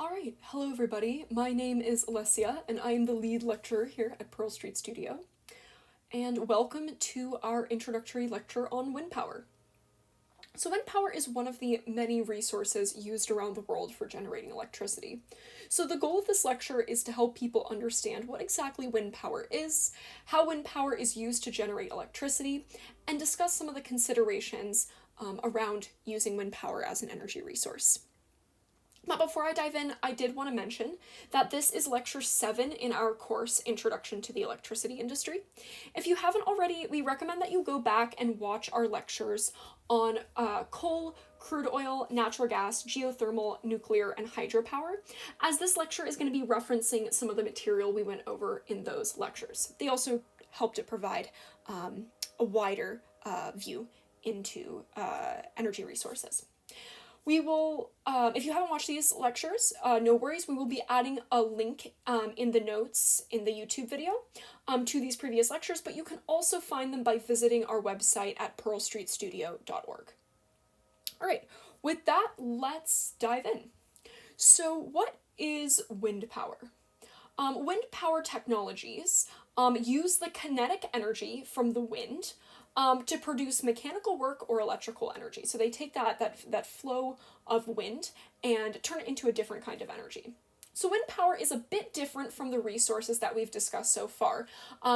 Alright, hello everybody. My name is Alessia, and I am the lead lecturer here at Pearl Street Studio. And welcome to our introductory lecture on wind power. So wind power is one of the many resources used around the world for generating electricity. So the goal of this lecture is to help people understand what exactly wind power is, how wind power is used to generate electricity, and discuss some of the considerations around using wind power as an energy resource. But before I dive in, I did want to mention that this is lecture 7 in our course, Introduction to the Electricity Industry. If you haven't already, we recommend that you go back and watch our lectures on coal, crude oil, natural gas, geothermal, nuclear, and hydropower, as this lecture is going to be referencing some of the material we went over in those lectures. They also help to provide a wider view into energy resources. We will, if you haven't watched these lectures, no worries, we will be adding a link in the notes in the YouTube video to these previous lectures, but you can also find them by visiting our website at pearlstreetstudio.org. All right, with that, let's dive in. So what is wind power? Wind power technologies use the kinetic energy from the wind to produce mechanical work or electrical energy. So they take that flow of wind and turn it into a different kind of energy. So wind power is a bit different from the resources that we've discussed so far,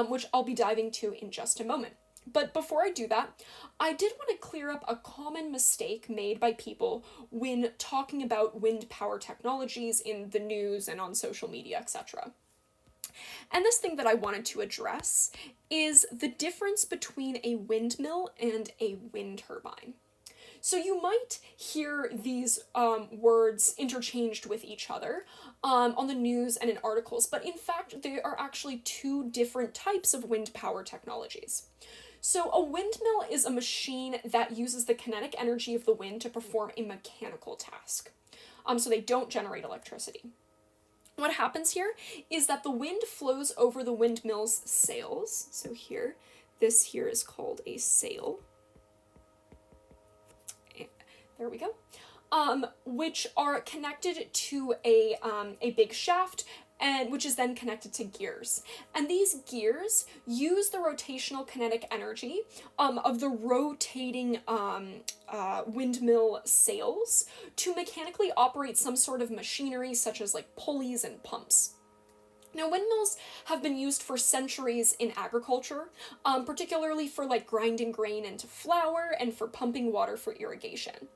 which I'll be diving to in just a moment. But before I do that, I did want to clear up a common mistake made by people when talking about wind power technologies in the news and on social media, etc. And this thing that I wanted to address is the difference between a windmill and a wind turbine. So you might hear these words interchanged with each other on the news and in articles, but in fact they are actually two different types of wind power technologies. So a windmill is a machine that uses the kinetic energy of the wind to perform a mechanical task. So they don't generate electricity. What happens here is that the wind flows over the windmill's sails. So this here is called a sail. There we go. Which are connected to a big shaft, and which is then connected to gears. And these gears use the rotational kinetic energy of the rotating windmill sails to mechanically operate some sort of machinery, such as like pulleys and pumps. Now, windmills have been used for centuries in agriculture, particularly for like grinding grain into flour and for pumping water for irrigation.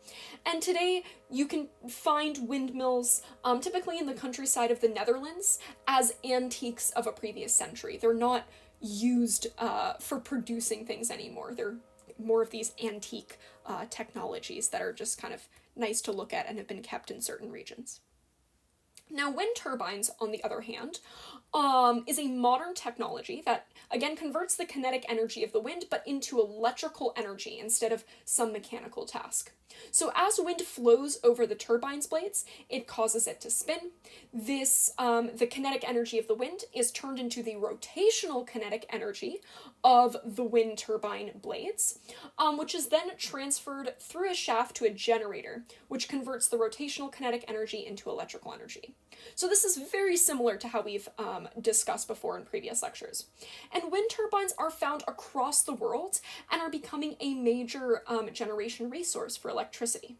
And today, you can find windmills typically in the countryside of the Netherlands as antiques of a previous century. They're not used for producing things anymore. They're more of these antique technologies that are just kind of nice to look at and have been kept in certain regions. Now, wind turbines, on the other hand, is a modern technology that, again, converts the kinetic energy of the wind, but into electrical energy instead of some mechanical task. So as wind flows over the turbine's blades, it causes it to spin. The kinetic energy of the wind is turned into the rotational kinetic energy of the wind turbine blades, which is then transferred through a shaft to a generator, which converts the rotational kinetic energy into electrical energy. So this is very similar to how we've discussed before in previous lectures. And wind turbines are found across the world and are becoming a major generation resource for electricity.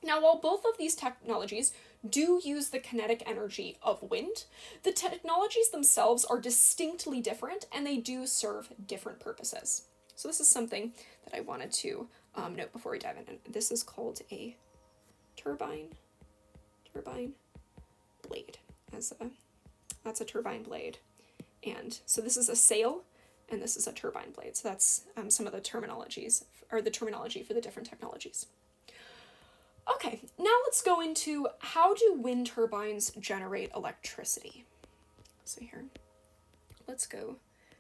Now, while both of these technologies do use the kinetic energy of wind, the technologies themselves are distinctly different and they do serve different purposes. So this is something that I wanted to note before we dive in. This is called a turbine blade. That's a turbine blade. And so this is a sail and this is a turbine blade. So that's some of the terminologies, or the terminology for the different technologies. Okay, now let's go into how do wind turbines generate electricity. So here, let's go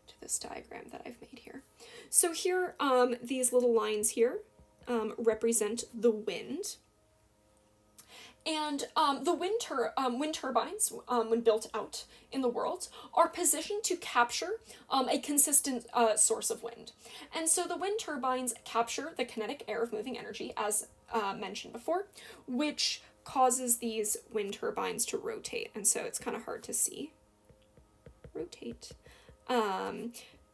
to this diagram that I've made here. So here, these little lines here represent the wind. And the wind turbines, when built out in the world, are positioned to capture a consistent source of wind. And so the wind turbines capture the kinetic air of moving energy, as mentioned before, which causes these wind turbines to rotate, and so it's kind of hard to see. Rotate.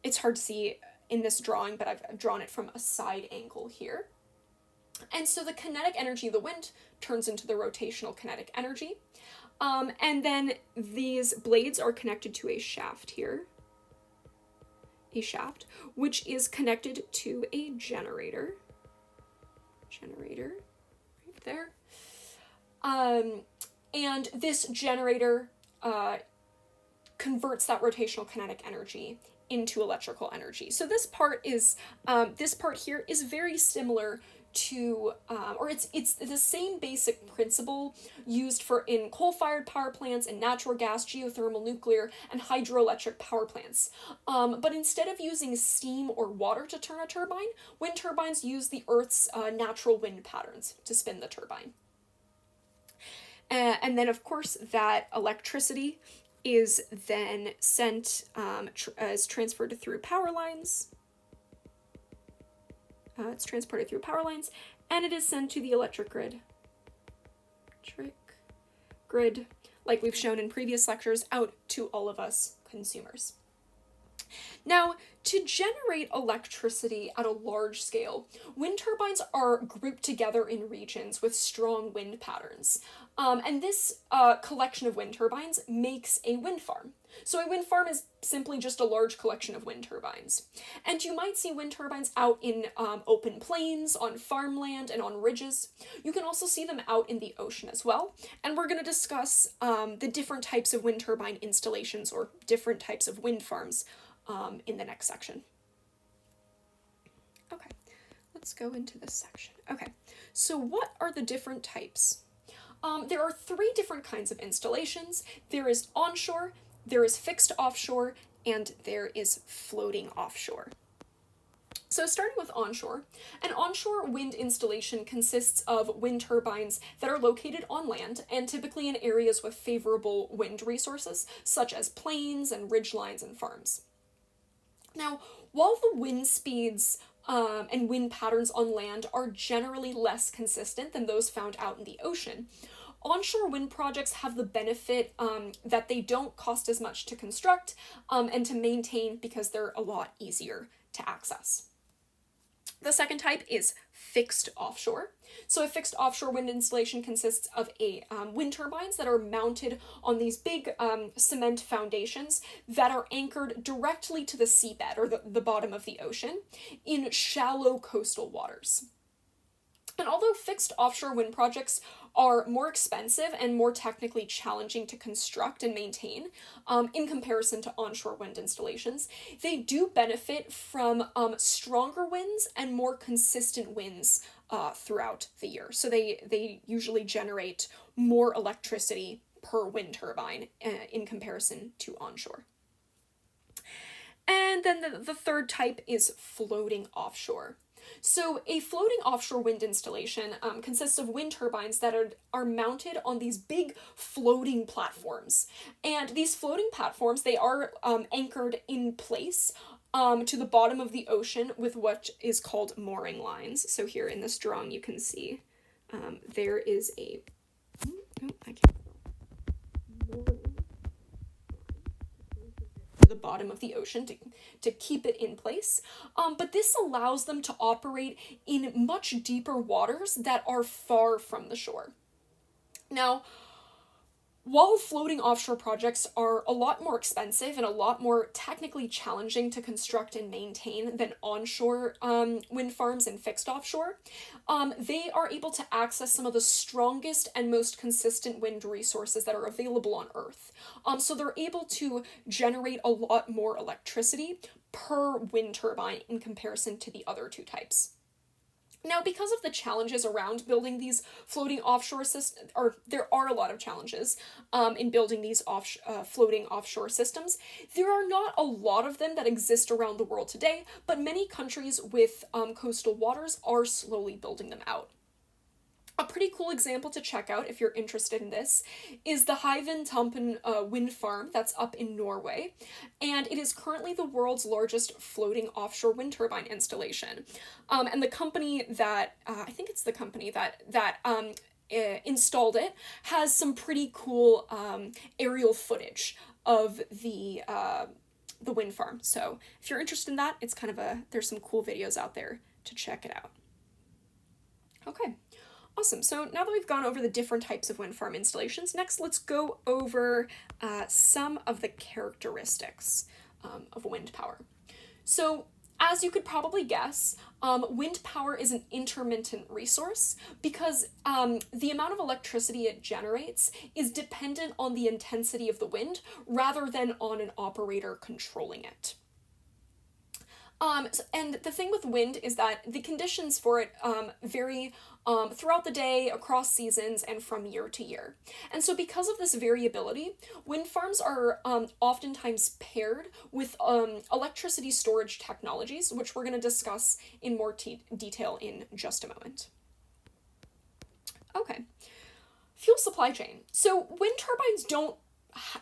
It's hard to see in this drawing, but I've drawn it from a side angle here. And so the kinetic energy of the wind turns into the rotational kinetic energy. And then these blades are connected to a shaft here. A shaft, which is connected to a generator. Generator, right there. And this generator converts that rotational kinetic energy into electrical energy. So this part here is very similar to, or it's the same basic principle used in coal-fired power plants and natural gas, geothermal, nuclear, and hydroelectric power plants. But instead of using steam or water to turn a turbine, wind turbines use the Earth's natural wind patterns to spin the turbine. And then, of course, that electricity is then sent as transferred through power lines. It's transported through power lines, and it is sent to the electric grid. Like we've shown in previous lectures, out to all of us consumers. Now, to generate electricity at a large scale, wind turbines are grouped together in regions with strong wind patterns. And this collection of wind turbines makes a wind farm. So a wind farm is simply just a large collection of wind turbines. And you might see wind turbines out in open plains, on farmland, and on ridges. You can also see them out in the ocean as well. And we're going to discuss the different types of wind turbine installations or different types of wind farms in the next section. Okay, let's go into this section. Okay, so what are the different types? There are 3 different kinds of installations. There is onshore, there is fixed offshore, and there is floating offshore. So starting with onshore, an onshore wind installation consists of wind turbines that are located on land and typically in areas with favorable wind resources, such as plains and ridgelines and farms. Now, while the wind speeds and wind patterns on land are generally less consistent than those found out in the ocean, onshore wind projects have the benefit that they don't cost as much to construct and to maintain because they're a lot easier to access. The second type is fixed offshore. So a fixed offshore wind installation consists of wind turbines that are mounted on these big cement foundations that are anchored directly to the seabed or the bottom of the ocean in shallow coastal waters. And although fixed offshore wind projects are more expensive and more technically challenging to construct and maintain in comparison to onshore wind installations, they do benefit from stronger winds and more consistent winds throughout the year. So they usually generate more electricity per wind turbine in comparison to onshore. And then the third type is floating offshore. So a floating offshore wind installation consists of wind turbines that are mounted on these big floating platforms. And these floating platforms, they are anchored in place to the bottom of the ocean with what is called mooring lines. So here in this drawing you can see there is a... the bottom of the ocean to keep it in place. But this allows them to operate in much deeper waters that are far from the shore. Now, while floating offshore projects are a lot more expensive and a lot more technically challenging to construct and maintain than onshore wind farms and fixed offshore, they are able to access some of the strongest and most consistent wind resources that are available on Earth. So they're able to generate a lot more electricity per wind turbine in comparison to the other 2 types. Now, because of the challenges around building these floating offshore systems, or there are a lot of challenges in building these floating offshore systems, there are not a lot of them that exist around the world today, but many countries with coastal waters are slowly building them out. A pretty cool example to check out if you're interested in this is the Hywind Tampen wind farm that's up in Norway, and it is currently the world's largest floating offshore wind turbine installation. And the company that, I think it's the company that installed it has some pretty cool aerial footage of the wind farm. So if you're interested in that, it's kind of there's some cool videos out there to check it out. Okay, awesome. So now that we've gone over the different types of wind farm installations, next let's go over some of the characteristics of wind power. So as you could probably guess, wind power is an intermittent resource because the amount of electricity it generates is dependent on the intensity of the wind rather than on an operator controlling it. And the thing with wind is that the conditions for it vary throughout the day, across seasons, and from year to year. And so because of this variability, wind farms are oftentimes paired with electricity storage technologies, which we're going to discuss in more detail in just a moment. Okay, fuel supply chain. So wind turbines don't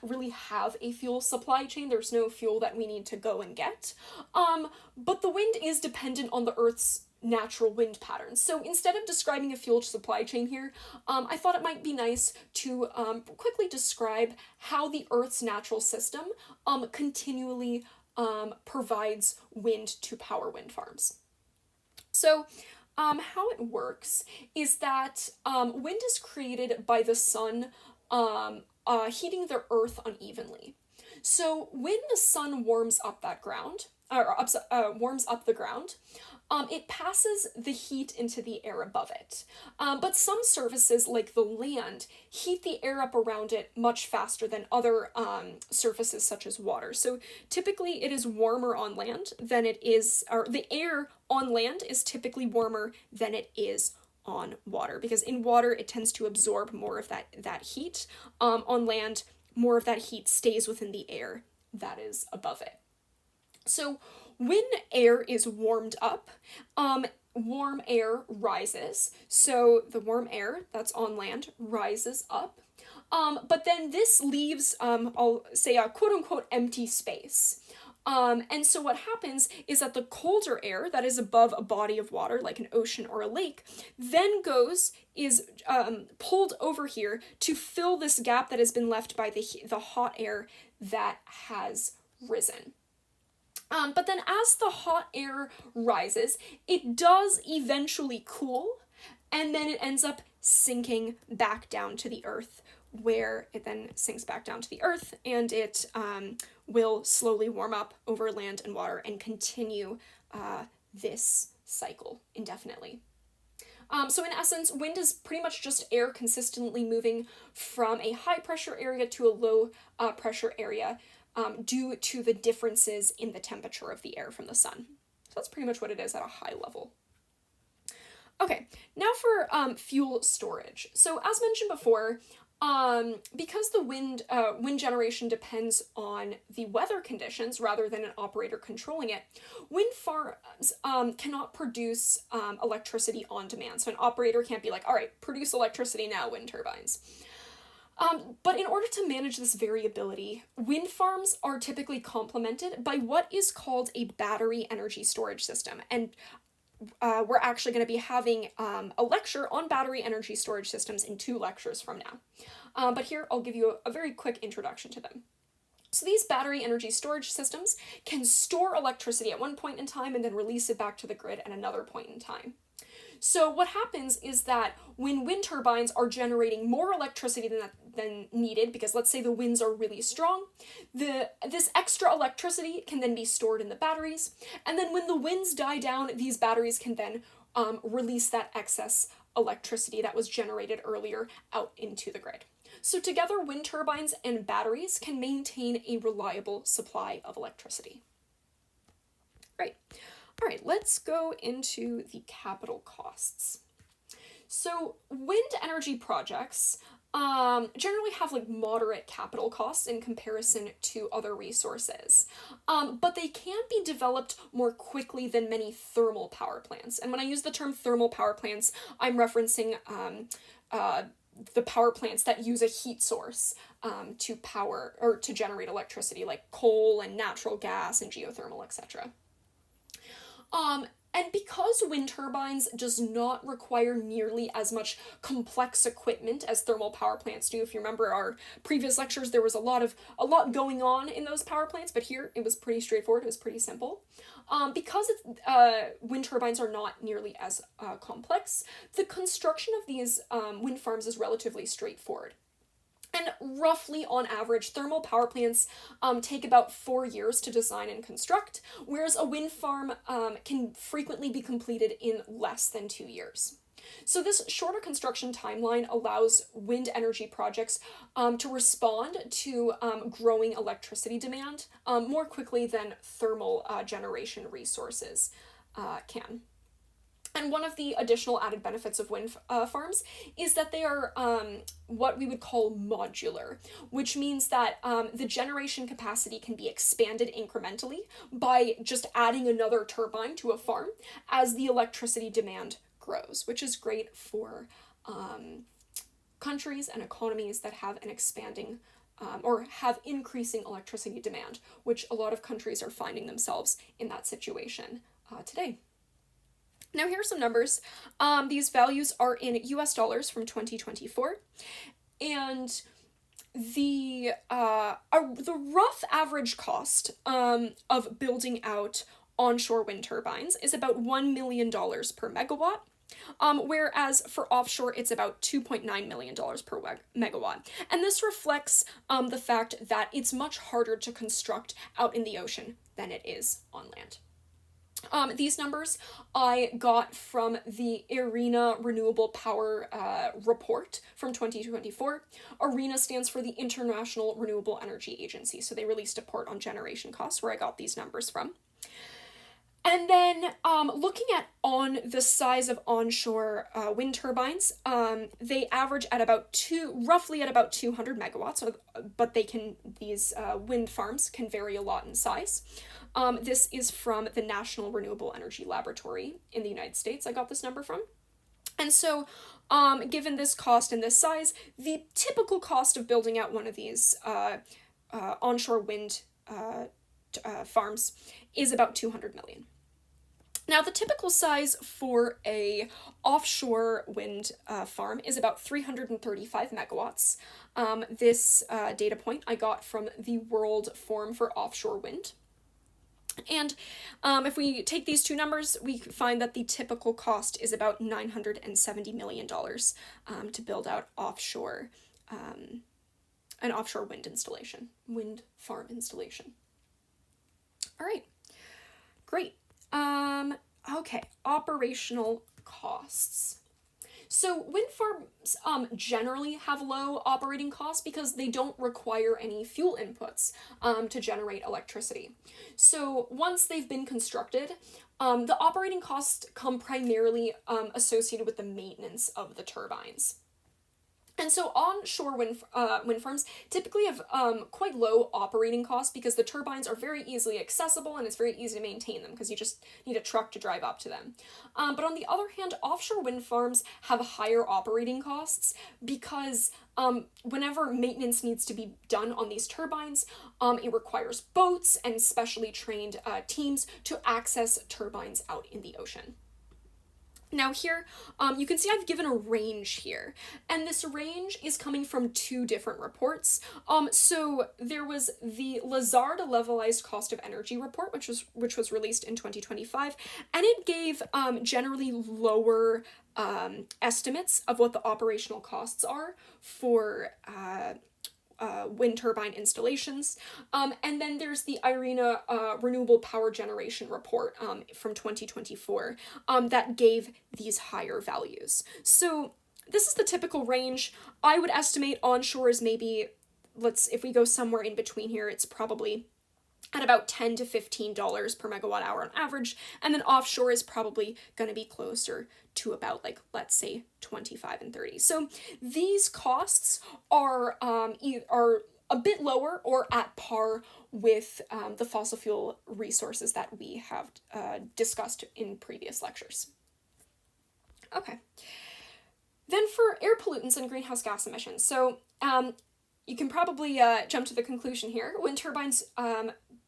really have a fuel supply chain. There's no fuel that we need to go and get. But the wind is dependent on the Earth's natural wind patterns. So instead of describing a fuel supply chain here, I thought it might be nice to quickly describe how the Earth's natural system continually provides wind to power wind farms. So how it works is that wind is created by the sun heating the earth unevenly. So when the sun warms up that ground, warms up the ground, it passes the heat into the air above it. But some surfaces, like the land, heat the air up around it much faster than other surfaces such as water. So typically it is warmer on land than it is, or the air on land is typically warmer than it is on water, because in water it tends to absorb more of that heat. On land, more of that heat stays within the air that is above it. So when air is warmed up, warm air rises. So the warm air that's on land rises up. But then this leaves, I'll say, a quote-unquote empty space. And so what happens is that the colder air that is above a body of water, like an ocean or a lake, then is pulled over here to fill this gap that has been left by the hot air that has risen. But then as the hot air rises, it does eventually cool, and then it ends up sinking back down to the earth, where it then sinks back down to the earth, and it will slowly warm up over land and water and continue this cycle indefinitely. So in essence, wind is pretty much just air consistently moving from a high pressure area to a low pressure area due to the differences in the temperature of the air from the sun. So that's pretty much what it is at a high level. Okay, now for fuel storage. So as mentioned before, because the wind generation depends on the weather conditions rather than an operator controlling it, wind farms cannot produce electricity on demand. So an operator can't be like, all right, produce electricity now, wind turbines. But in order to manage this variability, wind farms are typically complemented by what is called a battery energy storage system. And we're actually going to be having a lecture on battery energy storage systems in 2 lectures from now. But here I'll give you a very quick introduction to them. So these battery energy storage systems can store electricity at one point in time and then release it back to the grid at another point in time. So what happens is that when wind turbines are generating more electricity than needed, because let's say the winds are really strong, this extra electricity can then be stored in the batteries, and then when the winds die down, these batteries can then release that excess electricity that was generated earlier out into the grid. So together, wind turbines and batteries can maintain a reliable supply of electricity. Right. All right, let's go into the capital costs. So wind energy projects generally have like moderate capital costs in comparison to other resources, but they can be developed more quickly than many thermal power plants. And when I use the term thermal power plants, I'm referencing the power plants that use a heat source to power or to generate electricity, like coal and natural gas and geothermal, etc. And because wind turbines does not require nearly as much complex equipment as thermal power plants do, if you remember our previous lectures, there was a lot going on in those power plants, but here it was pretty straightforward, it was pretty simple. Because wind turbines are not nearly as complex, the construction of these wind farms is relatively straightforward. And roughly on average, thermal power plants take about 4 years to design and construct, whereas a wind farm can frequently be completed in less than 2 years. So this shorter construction timeline allows wind energy projects to respond to growing electricity demand more quickly than thermal generation resources can. And one of the additional added benefits of wind farms is that they are what we would call modular, which means that the generation capacity can be expanded incrementally by just adding another turbine to a farm as the electricity demand grows, which is great for countries and economies that have an expanding or have increasing electricity demand, which a lot of countries are finding themselves in that situation today. Now here are some numbers. These values are in US dollars from 2024, and the rough average cost of building out onshore wind turbines is about $1 million per megawatt, whereas for offshore it's about $2.9 million per megawatt. And this reflects the fact that it's much harder to construct out in the ocean than it is on land. These numbers I got from the IRENA Renewable Power report from 2024. IRENA stands for the International Renewable Energy Agency, so they released a report on generation costs where I got these numbers from. And then looking at on the size of onshore wind turbines, they average at roughly at about 200 megawatts, but these wind farms can vary a lot in size. This is from the National Renewable Energy Laboratory in the United States. I got this number from. And so, given this cost and this size, the typical cost of building out one of these onshore wind farms is about 200 million. Now, the typical size for a offshore wind farm is about 335 megawatts. This data point I got from the World Forum for Offshore Wind. And if we take these two numbers, we find that the typical cost is about $970 million to build out an offshore wind farm installation. All right, great. Okay, operational costs. So wind farms generally have low operating costs because they don't require any fuel inputs to generate electricity. So once they've been constructed, the operating costs come primarily associated with the maintenance of the turbines. And so onshore wind farms typically have quite low operating costs because the turbines are very easily accessible and it's very easy to maintain them because you just need a truck to drive up to them. But on the other hand, offshore wind farms have higher operating costs because whenever maintenance needs to be done on these turbines, it requires boats and specially trained teams to access turbines out in the ocean. Now here, you can see I've given a range here, and this range is coming from two different reports. So there was the Lazard Levelized Cost of Energy report, which was released in 2025, and it gave generally lower estimates of what the operational costs are for wind turbine installations. And then there's the IRENA Renewable Power Generation report from 2024 that gave these higher values. So this is the typical range. I would estimate onshore is maybe, if we go somewhere in between here, it's probably at about $10 to $15 per megawatt hour on average, and then offshore is probably going to be closer to about, let's say 25 and 30. So these costs are a bit lower or at par with the fossil fuel resources that we have discussed in previous lectures. Okay. Then for air pollutants and greenhouse gas emissions. So you can probably jump to the conclusion here. Wind turbines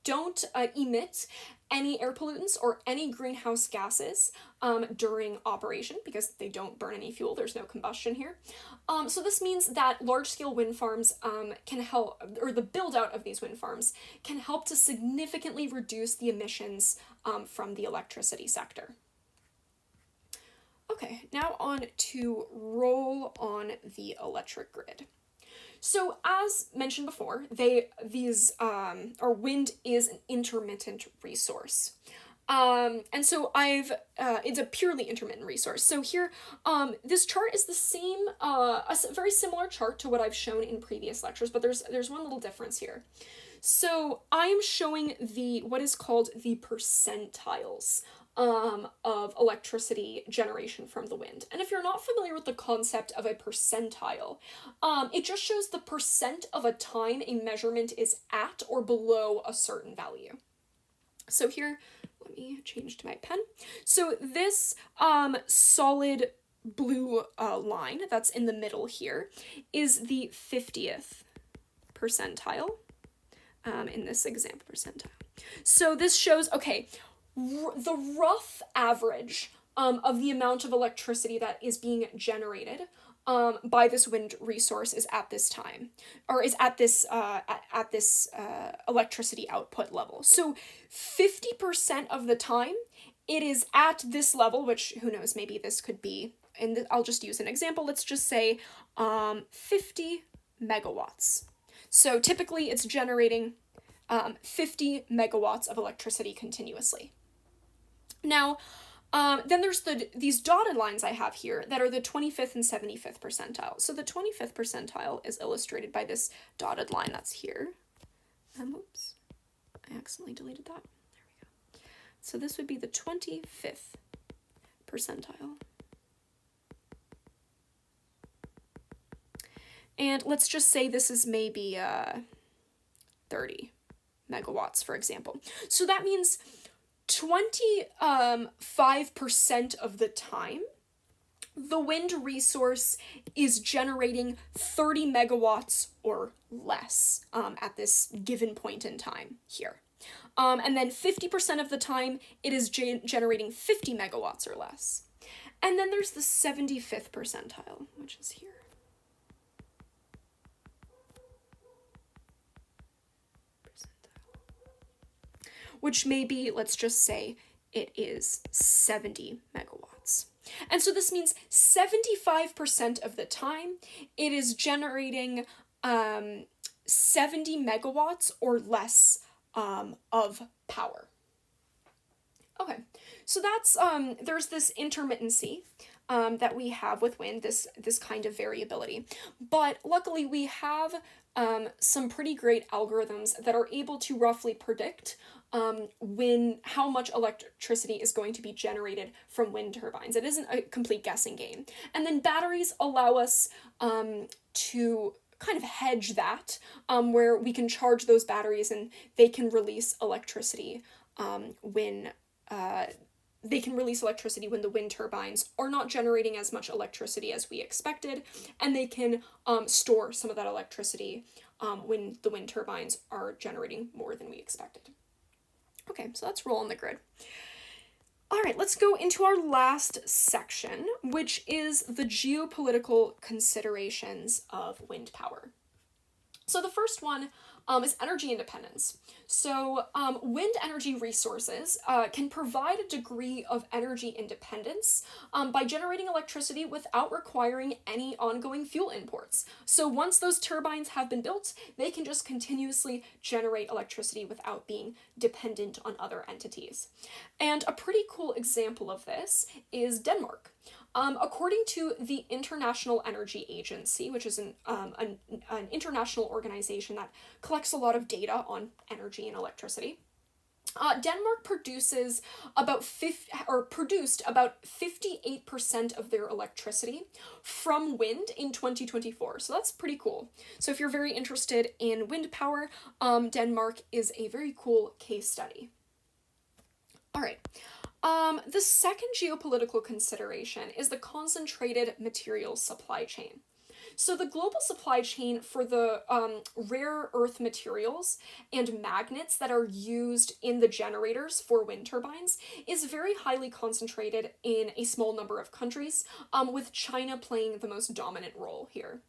don't emit any air pollutants or any greenhouse gases during operation, because they don't burn any fuel, there's no combustion here. So this means that large-scale wind farms can help, or the build-out of these wind farms can help to significantly reduce the emissions from the electricity sector. Okay, now on to role on the electric grid. So as mentioned before, wind is an intermittent resource. And so it's a purely intermittent resource. So here, this chart is the same, a very similar chart to what I've shown in previous lectures, but there's one little difference here. So I am showing what is called the percentiles of electricity generation from the wind. And if you're not familiar with the concept of a percentile, it just shows the percent of a time a measurement is at or below a certain value. So here, let me change to my pen. So this solid blue line that's in the middle here is the 50th percentile in this example percentile. So this shows, okay, the rough average of the amount of electricity that is being generated by this wind resource is at this time, or is at this electricity output level. So 50% of the time it is at this level, which who knows, maybe this could be, and I'll just use an example. Let's just say 50 megawatts. So typically it's generating 50 megawatts of electricity continuously. Now, then there's these dotted lines I have here that are the 25th and 75th percentile. So the 25th percentile is illustrated by this dotted line that's here. Oops, I accidentally deleted that. There we go. So this would be the 25th percentile. And let's just say this is maybe 30 megawatts, for example. So that means 25% of the time, the wind resource is generating 30 megawatts or less at this given point in time here. And then 50% of the time, it is generating 50 megawatts or less. And then there's the 75th percentile, which is here. Which maybe, let's just say, it is 70 megawatts. And so this means 75% of the time, it is generating 70 megawatts or less of power. Okay, so that's, there's this intermittency that we have with wind, this kind of variability. But luckily we have some pretty great algorithms that are able to roughly predict how much electricity is going to be generated from wind turbines. It isn't a complete guessing game. And then batteries allow us to kind of hedge that, where we can charge those batteries and they can release electricity when the wind turbines are not generating as much electricity as we expected, and they can store some of that electricity when the wind turbines are generating more than we expected. Okay, so let's roll on the grid. All right, let's go into our last section, which is the geopolitical considerations of wind power. So the first one is energy independence. So wind energy resources can provide a degree of energy independence by generating electricity without requiring any ongoing fuel imports. So once those turbines have been built, they can just continuously generate electricity without being dependent on other entities. And a pretty cool example of this is Denmark. According to the International Energy Agency, which is an international organization that collects a lot of data on energy and electricity, Denmark produced about 58% of their electricity from wind in 2024. So that's pretty cool. So if you're very interested in wind power, Denmark is a very cool case study. All right. The second geopolitical consideration is the concentrated materials supply chain. So the global supply chain for the rare earth materials and magnets that are used in the generators for wind turbines is very highly concentrated in a small number of countries, with China playing the most dominant role here.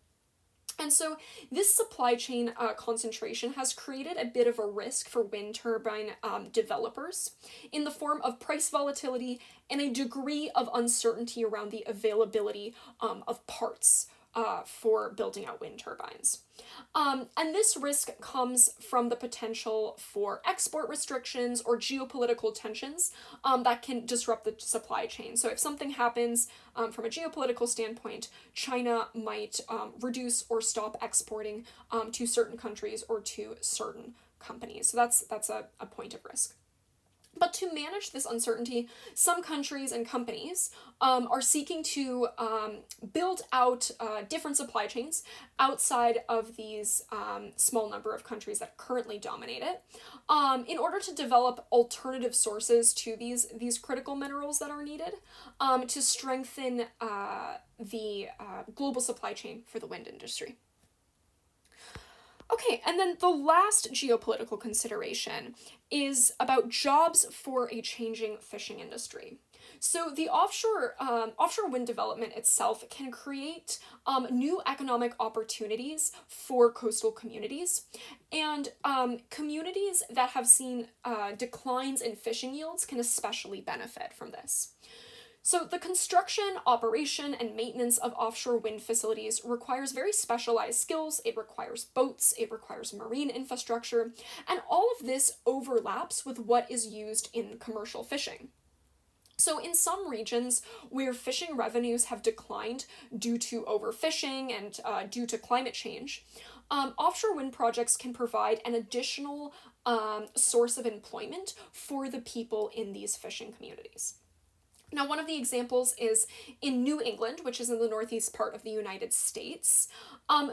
And so this supply chain concentration has created a bit of a risk for wind turbine developers in the form of price volatility and a degree of uncertainty around the availability of parts for building out wind turbines. And this risk comes from the potential for export restrictions or geopolitical tensions that can disrupt the supply chain. So if something happens from a geopolitical standpoint, China might reduce or stop exporting to certain countries or to certain companies. So that's a point of risk. But to manage this uncertainty, some countries and companies are seeking to build out different supply chains outside of these small number of countries that currently dominate it, in order to develop alternative sources to these critical minerals that are needed, to strengthen the global supply chain for the wind industry. Okay, and then the last geopolitical consideration is about jobs for a changing fishing industry. So the offshore wind development itself can create new economic opportunities for coastal communities, and communities that have seen declines in fishing yields can especially benefit from this. So the construction, operation, and maintenance of offshore wind facilities requires very specialized skills. It requires boats, it requires marine infrastructure, and all of this overlaps with what is used in commercial fishing. So in some regions where fishing revenues have declined due to overfishing and due to climate change, offshore wind projects can provide an additional source of employment for the people in these fishing communities. Now, one of the examples is in New England, which is in the northeast part of the United States.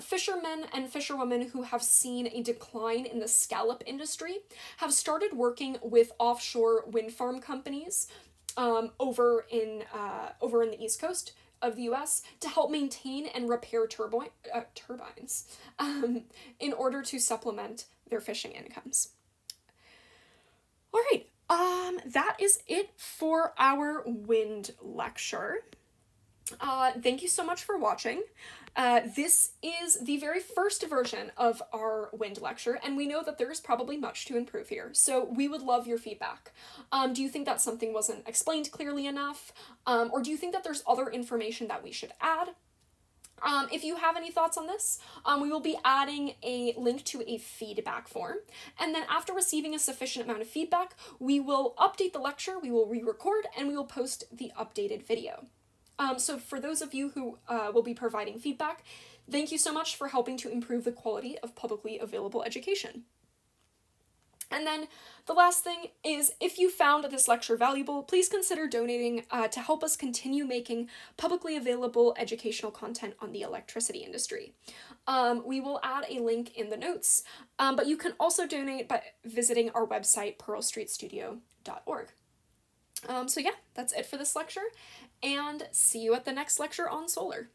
Fishermen and fisherwomen who have seen a decline in the scallop industry have started working with offshore wind farm companies over in the East Coast of the U.S. to help maintain and repair turbines in order to supplement their fishing incomes. All right. That is it for our wind lecture. Thank you so much for watching. This is the very first version of our wind lecture, and we know that there is probably much to improve here, so we would love your feedback. Do you think that something wasn't explained clearly enough? Or do you think that there's other information that we should add? If you have any thoughts on this, we will be adding a link to a feedback form. And then after receiving a sufficient amount of feedback, we will update the lecture, we will re-record, and we will post the updated video. So for those of you who will be providing feedback, thank you so much for helping to improve the quality of publicly available education. And then the last thing is, if you found this lecture valuable, please consider donating to help us continue making publicly available educational content on the electricity industry. We will add a link in the notes, but you can also donate by visiting our website, pearlstreetstudio.org. So yeah, that's it for this lecture, and see you at the next lecture on solar.